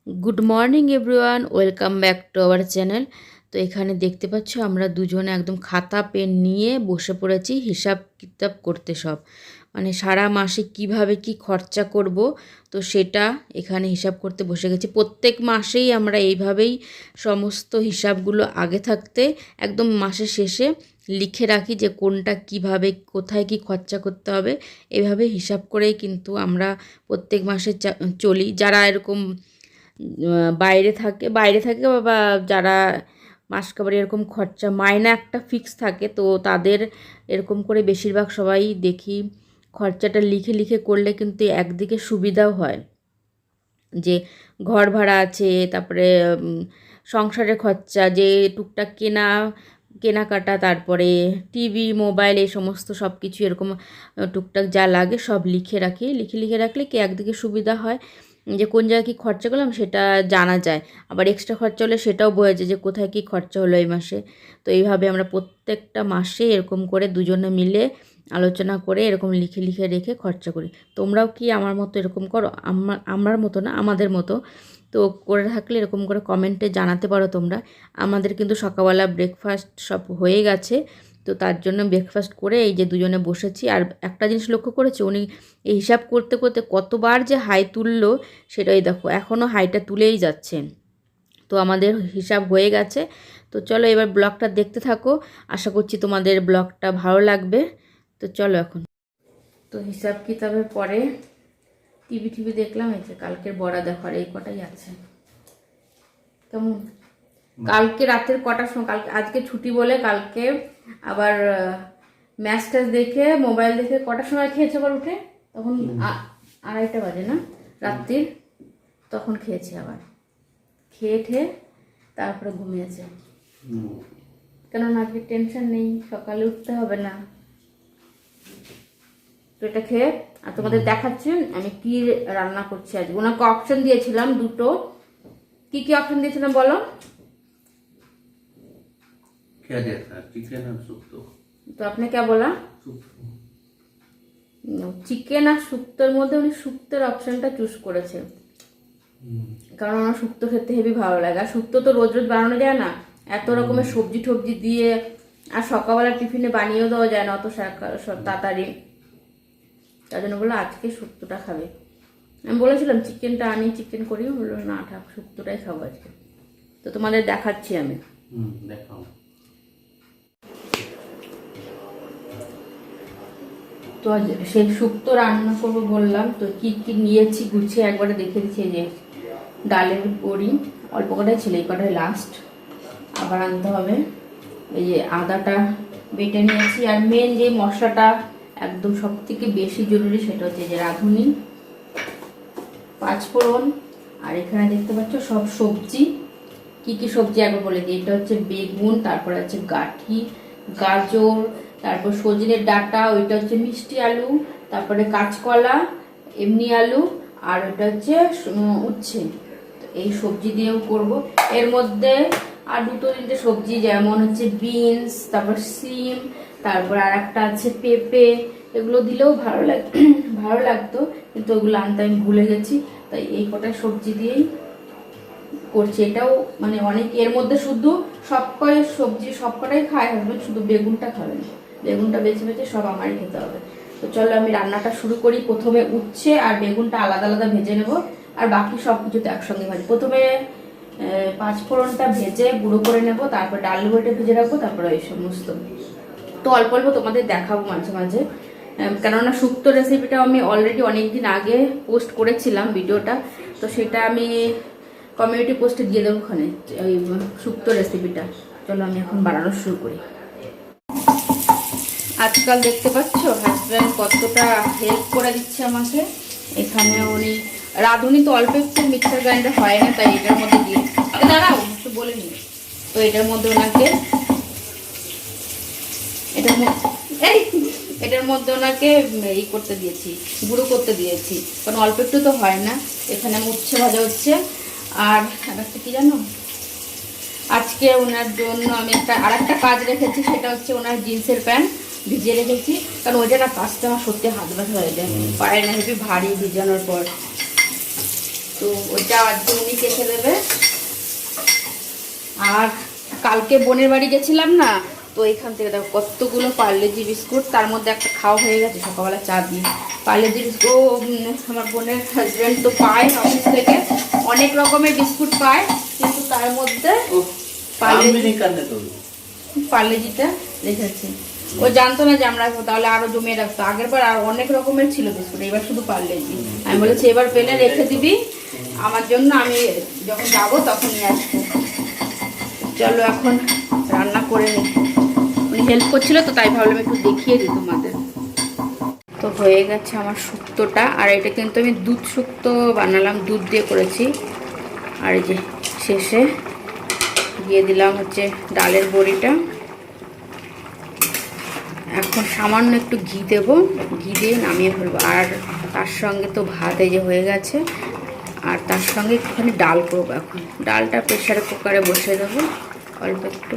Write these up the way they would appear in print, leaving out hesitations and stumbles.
Good morning everyone, welcome back to our channel. তো এখানে দেখতে পাচ্ছ আমরা দুজনে একদম খাতা পেন নিয়ে বসে পড়েছি হিসাব কিতাব করতে। সব মানে সারা মাসে কিভাবে কি খরচা করব, তো সেটা এখানে হিসাব করতে বসে গেছি। প্রত্যেক মাসেই আমরা এইভাবেই সমস্ত হিসাবগুলো আগে থাকতে একদম মাসের শেষে লিখে রাখি যে কোনটা কিভাবে কোথায় কি খরচা করতে হবে। এভাবে হিসাব করেই কিন্তু আমরা প্রত্যেক মাসে চলি। যারা এরকম বাইরে থাকে বা যারা মাসকাবারি এরকম খরচা মাইনা একটা ফিক্স থাকে, তো তাদের এরকম করে বেশিরভাগ সবাই দেখি খরচাটা লিখে লিখে করলে কিন্তু একদিকে সুবিধাও হয়, যে ঘর ভাড়া আছে, তারপরে সংসারের খরচা, যে টুকটাক কেনাকাটা, তারপরে টিভি মোবাইল এই সমস্ত সব কিছু এরকম টুকটাক যা লাগে সব লিখে রাখলে কি একদিকে সুবিধা হয় যে কোন জায়গায় কী খরচা করলাম সেটা জানা যায়। আবার এক্সট্রা খরচা হলে সেটাও বোঝা যায় যে কোথায় কী খরচা হলো এই মাসে। তো এইভাবে আমরা প্রত্যেকটা মাসে এরকম করে দুজনে মিলে আলোচনা করে এরকম লিখে লিখে রেখে খরচা করি। তোমরাও কি আমার মতো এরকম করো? আমার মতো না, আমাদের মতো। তো করে থাকলে এরকম করে কমেন্টে জানাতে পারো তোমরা। আমাদের কিন্তু সকালবেলা ব্রেকফাস্ট সব হয়ে গেছে, তো তার জন্য ব্রেকফাস্ট করে এই যে দুজনে বসেছি। আর একটা জিনিস লক্ষ্য করেছি, উনি এই হিসাব করতে করতে কতবার যে হাই তুললো সেটাই দেখো, এখনও হাইটা তুলেই যাচ্ছেন। তো আমাদের হিসাব হয়ে গেছে। তো চলো এবার ব্লগটা দেখতে থাকো, আশা করছি তোমাদের ব্লগটা ভালো লাগবে। তো চলো এখন তো হিসাব কিতাবের পরে টিভি দেখলাম। এই যে কালকের বড়া দেখো, আর এই কটাই আছে। কেমন কালকে রাতের কটার সময়, কালকে আজকে ছুটি বলে কালকে আবার ম্যাচ ট্যাচ দেখে মোবাইল দেখে কটার সময় খেয়েছে আবার উঠে? তখন 2:30 বাজে না রাত্রির, তখন খেয়েছে। আবার খেয়ে তারপরে ঘুমিয়েছে, কেননা আজকে টেনশন নেই, সকালে উঠতে হবে না। তো এটা খেয়ে আর তোমাদের দেখাচ্ছি আমি কি রান্না করছি আজকে। ওনাকে অপশন দিয়েছিলাম দুটো। কি কি অপশন দিয়েছিলাম বলো? তো আপনি কে বলা? চিকেন আর শুক্তোর মধ্যে উনি শুক্তোর অপশনটা চুজ করেছে, কারণ আমার শুক্তো খেতে হেবি ভালো লাগে। আর শুক্তো তো রোজ রোজ বানানো যায় না, এত রকমের সবজি টবজি দিয়ে, আর সকালবেলা টিফিনে বানিয়েও দেওয়া যায় না অত তাড়াতাড়ি। তার জন্য বললো আজকে শুক্তোটা খাবে। আমি বলেছিলাম চিকেনটা আনি, চিকেন করি, বললো না থাক শুক্তোটাই খাবো আজকে। তো তোমাদের দেখাচ্ছি আমি। দেখাও। তো সেই শুক্তো রান্না করবো বললাম, তো কি কি নিয়েছি গুছিয়ে একবারে দেখে দিচ্ছি। যে ডালের বড়ি অল্প কটাই ছিল, এই কটাই লাস্ট, আবার আনতে হবে। এই যে আদাটা বেটে নিয়েছি। আর মেন যে মশলাটা একদম সব থেকে বেশি জরুরি সেটা হচ্ছে যে রাঁধুনি, পাঁচফোড়ন। আর এখানে দেখতে পাচ্ছ সব সবজি, কি কি সবজি একবার বলে দিই। এটা হচ্ছে বেগুন, তারপরে হচ্ছে গাঠি, গাজর, তারপর সজনের ডাঁটা, ওইটা হচ্ছে মিষ্টি আলু, তারপরে কাঁচকলা, এমনি আলু, আর ওইটা হচ্ছে উচ্ছে। তো এই সবজি দিয়েও করব। এর মধ্যে আর দুটো তিনটে সবজি, যেমন হচ্ছে বিনস, তারপর সিম, তারপর আর একটা আছে পেঁপে, এগুলো দিলেও ভালো লাগতো, কিন্তু ওগুলো আনতে আমি ভুলে গেছি। তাই এই কটা সবজি দিয়েই করছি। এটাও মানে অনেক, এর মধ্যে শুধু সবকটাই সবজি সবকটাই খায় হাজবেন্ড, শুধু বেগুনটা খাবে না। বেগুনটা বেছে বেছে সব আমারই খেতে হবে। তো চলো আমি রান্নাটা শুরু করি। প্রথমে উচ্ছে আর বেগুনটা আলাদা আলাদা ভেজে নেব, আর বাকি সব কিছু তো একসঙ্গে ভাজি। প্রথমে পাঁচফোড়নটা ভেজে গুঁড়ো করে নেব, তারপর ডাল বড়িটা ভেজে রাখবো, তারপরে এই সমস্ত তো অল্প অল্প তোমাদের দেখাবো মাঝে মাঝে। কেননা শুক্তো রেসিপিটা আমি অলরেডি অনেকদিন আগে পোস্ট করেছিলাম ভিডিওটা, তো সেটা আমি কমিউনিটি পোস্টে দিয়ে দেবো ওখানে, ওই শুক্তো রেসিপিটা। চলো আমি এখন বানানো শুরু করি। আজকাল দেখতে পাচ্ছ হাজব্যান্ড কতটা হেল্প করে দিচ্ছে আমাকে। এখানে উনি রাঁধুনি তো অল্প একটু মিক্সার গ্রাইন্ডার হয় না, তাই এটার মধ্যে দিয়ে দাঁড়াও একটু বলে নি। তো এটার মধ্যে ওনাকে এটার মধ্যে ওনাকে এই করতে দিয়েছি, গুঁড়ো করতে দিয়েছি, কারণ অল্প একটু তো হয় না। এখানে উচ্ছে ভাজা হচ্ছে। আর একটা কি জানো, আজকে ওনার জন্য আমি আর একটা কাজ রেখেছি, সেটা হচ্ছে ওনার জিন্সের প্যান্ট ভিজিয়ে রেখেছি, কারণ ওইটা না কাজটা আমার সত্যি হাত ব্যথা হয়ে যায়, পায়ে না হেঁটে ভারী ভিজানোর পর। তো ওটা আজকে উনি কেটে দেবে। আর কালকে বোনের বাড়ি গেছিলাম না, তো এখান থেকে দেখো কতগুলো পার্লেজি বিস্কুট, তার মধ্যে একটা খাওয়া হয়ে গেছে সকালবেলা চা দিয়ে। পার্লেজি বিস্কুট আমার বোনের হাজব্যান্ড তো পায় অফিস থেকে, অনেক রকমের বিস্কুট পায়, কিন্তু তার মধ্যে পার্লেজিটা রেখেছে। ও জানতো না যে আমরা আসবো, তাহলে আরো জমিয়ে রাখতো। আগের বার আর অনেক রকমের ছিল বিস্কুট, এবার শুধু পার্লেজি। আমি বলেছি এবার পেলে রেখে দিবি আমার জন্য, আমি যখন যাবো তখন নিয়ে আসবো। চলো এখন রান্না করে নিই। উনি হেল্প করছিল তো তাই ভাবলাম একটু দেখিয়ে দিই তোমাদের। তো হয়ে গেছে আমার শুক্তোটা, আর এটা কিন্তু আমি দুধ শুক্তো বানালাম, দুধ দিয়ে করেছি। আর এই যে শেষে দিয়ে দিলাম হচ্ছে ডালের বড়িটা। এখন সামান্য একটু ঘি দেবো, ঘি দিয়ে নামিয়ে ফেলবো। আর তার সঙ্গে তো ভাত এই যে হয়ে গেছে, আর তার সঙ্গে একটুখানি ডাল করবো। এখন ডালটা প্রেসার কুকারে বসিয়ে দেবো অল্প একটু।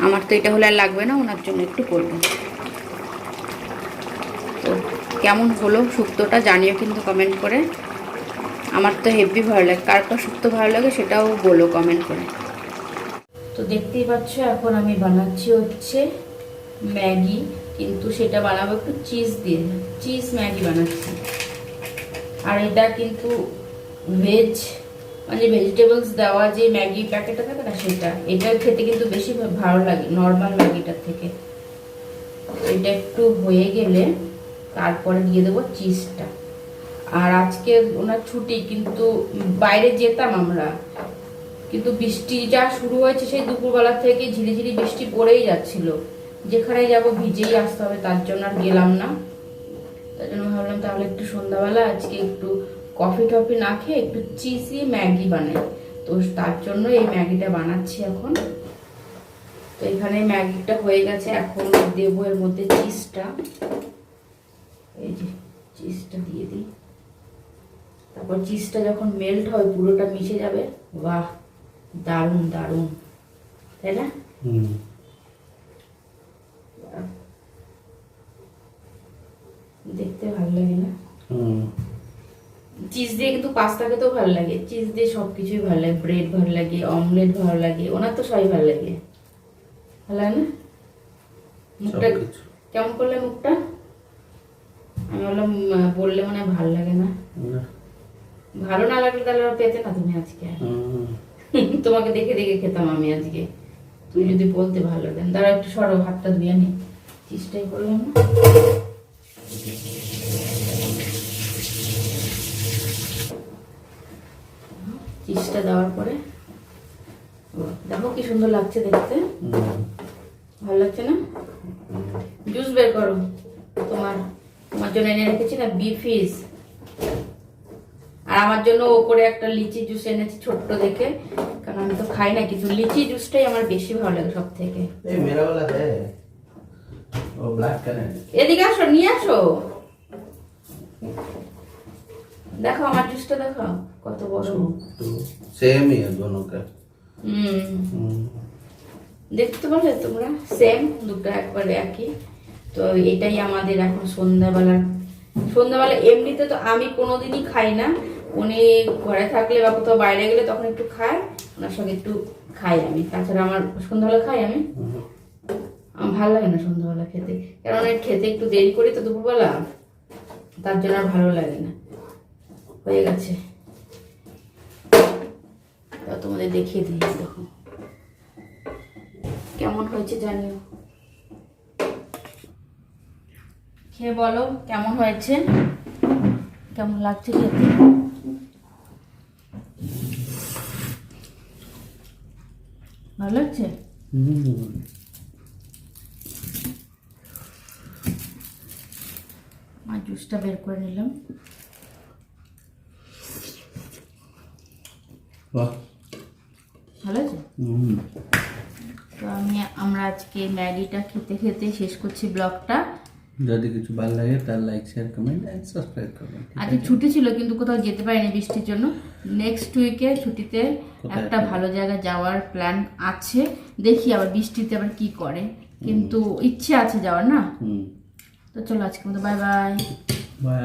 আমার তো এটা হলে আর লাগবে না, ওনার জন্য একটু করবো। তো কেমন হলো শুক্তোটা জানিও কিন্তু কমেন্ট করে। আমার তো হেভি ভালো লাগে, কার কার শুক্তো ভালো লাগে সেটাও বলো কমেন্ট করে। তো দেখতেই পাচ্ছ এখন আমি বানাচ্ছি হচ্ছে ম্যাগি, কিন্তু সেটা বানাবো একটু চিজ দিয়ে, চিজ ম্যাগি বানাচ্ছি। আর এটা কিন্তু ভেজ, মানে ভেজিটেবলস দেওয়া যে ম্যাগি প্যাকেটটা থাকে না সেটা, এটা খেতে কিন্তু বেশি ভালো লাগে নর্মাল ম্যাগিটার থেকে। এটা একটু হয়ে গেলে তারপরে দিয়ে দেবো চিজটা। আর আজকে ওনার ছুটি, কিন্তু বাইরে যেতাম আমরা, কিন্তু বৃষ্টি যা শুরু হয়েছে সেই দুপুরবেলা থেকে ঝিরিঝিরি বৃষ্টি পড়েই যাচ্ছিল। যেখানে যাব ভিজেই আসতে হবে, তার জন্য আর গেলাম না। তার জন্য ভাবলাম তাহলে একটু সন্ধ্যাবেলা আজকে একটু কফি টফি না খেয়ে একটু চিজি ম্যাগি বানাই। তো তার জন্য এই ম্যাগিটা বানাচ্ছি এখন। তো এখানে ম্যাগিটা হয়ে গেছে, এখন দেবো এর মধ্যে চিজটা। এই যে চিজটা দিয়ে দিই, তারপর চিজটা যখন মেল্ট হয় পুরোটা মিশে যাবে, বাহ দারুণ দারুণ, তাই না? দেখতে ভালো লাগে না? চিজ দিয়ে কিন্তু পাস্তা খেতেও ভালো লাগে, চিজ দিয়ে সবকিছুই ভালো লাগে, ব্রেড ভালো লাগে, অমলেট ভালো লাগে, ওনার তো সবই ভালো লাগে। ভালো লাগে না? মুখটা কেমন করলে মুখটা? আমি বললাম বললে মনে হয় ভালো লাগে না। ভালো না লাগলে তাহলে পেতে না তুমি আজকে। তোমাকে দেখে দেখে খেতাম আমি আজকে, তুমি যদি বলতে ভালো লাগে। দাঁড়া একটু সরো, হাতটা ধুয়ে নি, চিজটাই করলাম না। চিজটা দেওয়ার পরে দেখো কি সুন্দর লাগছে দেখতে, ভালো লাগছে না? জুস বের করো, তোমার জন্য এনে রেখেছি না বিফিস। আর আমার জন্য ওপরে একটা লিচি জুস এনেছি ছোট্ট দেখে, কারণ আমি তো খাই না, কিন্তু লিচি জুসটাই আমার বেশি ভালো লাগে সব থেকে। এদিকে আসো, নিয়ে আসো, দেখো আমার জুসটা দেখো কত বড়। सेम ही है दोनों का। দেখতে পারলে তোমরা, সেম দুটো একবারে একই। তো এটাই আমাদের এখন সন্ধ্যাবেলা। এমনিতে তো আমি কোনোদিনই খাই না, উনি ঘরে থাকলে বা কোথাও বাইরে গেলে তখন একটু খাই, ওনার সঙ্গে একটু খাই আমি। তাছাড়া আমার সন্ধ্যাবেলা খাই আমি, আমার ভালো লাগে না সন্ধ্যাবেলা খেতে, কারণ খেতে একটু দেরি করি তো দুপুরবেলা, তার জন্য আর ভালো লাগে না। হয়ে গেছে, তোমাদের দেখিয়ে দিই, দেখো কেমন হয়েছে জানিও, খেয়ে বলো কেমন হয়েছে, কেমন লাগছে খেতে। ভালো লাগছে? আর জুসটা বের করে নিলাম। ভালো আছে? তো আমরা আজকে ম্যাগিটা খেতে খেতে শেষ করছি ব্লগটা। যদি কিছু ভালো লাগে তাহলে like share comment and subscribe করবেন। আজকে ছুটি ছিল কিন্তু কোথাও যেতে পারিনি বৃষ্টির জন্য। নেক্সট উইকে ছুটিতে একটা ভালো জায়গায় যাওয়ার প্ল্যান আছে, দেখি আবার বৃষ্টিতে আবার কি করে, কিন্তু ইচ্ছে আছে যাওয়ার না। তো চলো আজকে মতো বাই বাই। বাই।